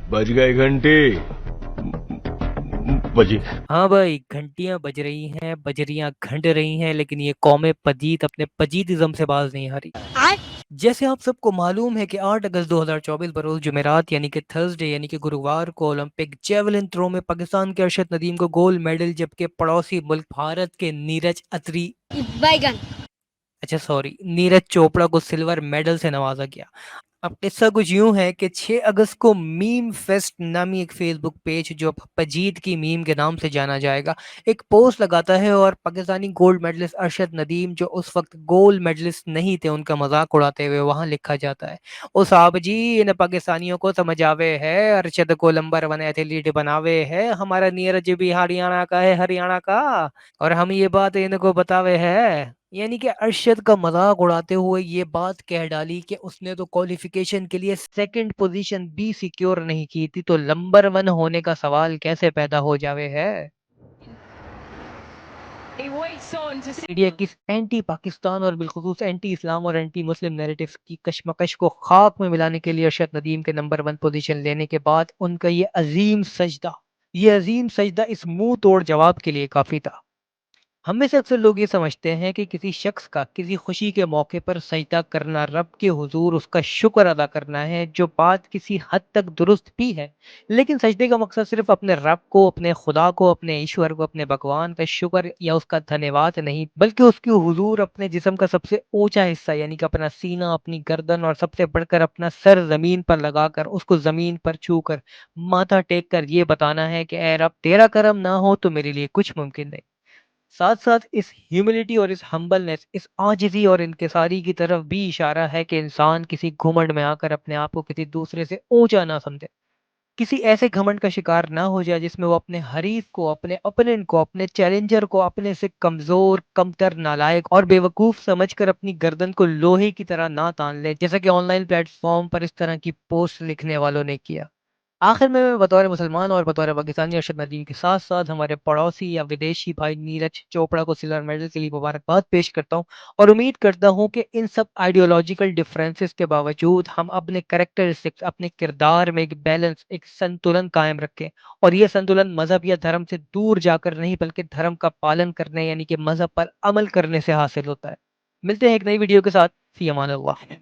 बज गई घंटी। बजी। हाँ भाई, घंटियां बज रही हैं, बजरियां घंट रही हैं, लेकिन ये कौमे पजीत अपने पजीतिज्म से बाज नहीं आ रही। जैसे आप सबको मालूम है कि 8 अगस्त 2024 बरोज जुमेरात यानी कि थर्सडे यानी कि गुरुवार को ओलंपिक जेवलिन थ्रो में पाकिस्तान के अरशद नदीम को गोल्ड मेडल, जबकि पड़ोसी मुल्क भारत के नीरज अत्री, बैगन, अच्छा सॉरी, नीरज चोपड़ा को सिल्वर मेडल से नवाजा गया। अब किस्सा कुछ यूं है कि 6 अगस्त को मीम फेस्ट नामी एक फेसबुक पेज, जो अब पजीत की मीम के नाम से जाना जाएगा, एक पोस्ट लगाता है और पाकिस्तानी गोल्ड मेडलिस्ट अरशद नदीम, जो उस वक्त गोल्ड मेडलिस्ट नहीं थे, उनका मजाक उड़ाते हुए वहां लिखा जाता है, ओ साहब जी, इन पाकिस्तानियों को समझ आवे है, अरशद को नंबर 1 एथलीट बनावे है, हमारा नीरज भी हरियाणा का है, हरियाणा का, और हम ये बात इनको बतावे है। यानी कि अरशद का मजाक उड़ाते हुए ये बात कह डाली कि उसने तो क्वालिफिकेशन के लिए सेकंड पोजीशन भी सिक्योर नहीं की थी, तो नंबर 1 होने का सवाल कैसे पैदा हो जावे है। मीडिया की एंटी पाकिस्तान और बिलखुसूस एंटी इस्लाम और एंटी मुस्लिम नैरेटिव की कशमकश को खाक में मिलाने के लिए अरशद नदीम के नंबर 1 पोजीशन लेने के बाद उनका ये अजीम सजदा इस मुंह तोड़ जवाब के लिए काफी था। हम में से अक्सर लोग ये समझते हैं कि किसी शख्स का किसी खुशी के मौके पर सजदा करना रब के हुजूर उसका शुक्र अदा करना है, जो बात किसी हद तक दुरुस्त भी है। लेकिन सजदे का मकसद सिर्फ अपने रब को, अपने खुदा को, अपने ईश्वर को, अपने भगवान का शुक्र या उसका धन्यवाद नहीं, बल्कि उसके हुजूर अपने जिस्म का सबसे ऊंचा हिस्सा यानी कि अपना सीना, अपनी गर्दन और सबसे बढ़कर अपना सर जमीन पर लगाकर, उसको जमीन पर छू कर, माथा टेक कर ये बताना है कि ए रब, तेरा करम ना हो तो मेरे लिए कुछ मुमकिन नहीं। साथ साथ इस ह्यूमिलिटी और इस हम्बलनेस, इस आजिज़ी और इनकिसारी की तरफ भी इशारा है कि इंसान किसी घुमंड में आकर अपने आप को किसी दूसरे से ऊंचा ना समझे, किसी ऐसे घमंड का शिकार ना हो जाए जिसमें वो अपने हरीफ को, अपने ओपोनेंट को, अपने चैलेंजर को अपने से कमजोर, कमतर, नालायक और बेवकूफ समझकर अपनी गर्दन को लोहे की तरह ना तान ले, जैसा कि ऑनलाइन प्लेटफॉर्म पर इस तरह की पोस्ट लिखने वालों ने किया। आखिर में मैं बतौर मुसलमान और बतौर पाकिस्तानी अरशद नदीम के साथ साथ हमारे पड़ोसी या विदेशी भाई नीरज चोपड़ा को सिल्वर मेडल के लिए मुबारकबाद पेश करता हूँ, और उम्मीद करता हूँ कि इन सब आइडियोलॉजिकल डिफरेंसेस के बावजूद हम अपने करेक्टरिस्टिक्स, अपने किरदार में एक बैलेंस, एक संतुलन कायम रखें, और ये संतुलन मजहब या धर्म से दूर जाकर नहीं, बल्कि धर्म का पालन करने यानी कि मजहब पर अमल करने से हासिल होता है। मिलते हैं एक नई वीडियो के साथ। फी अमान अल्लाह।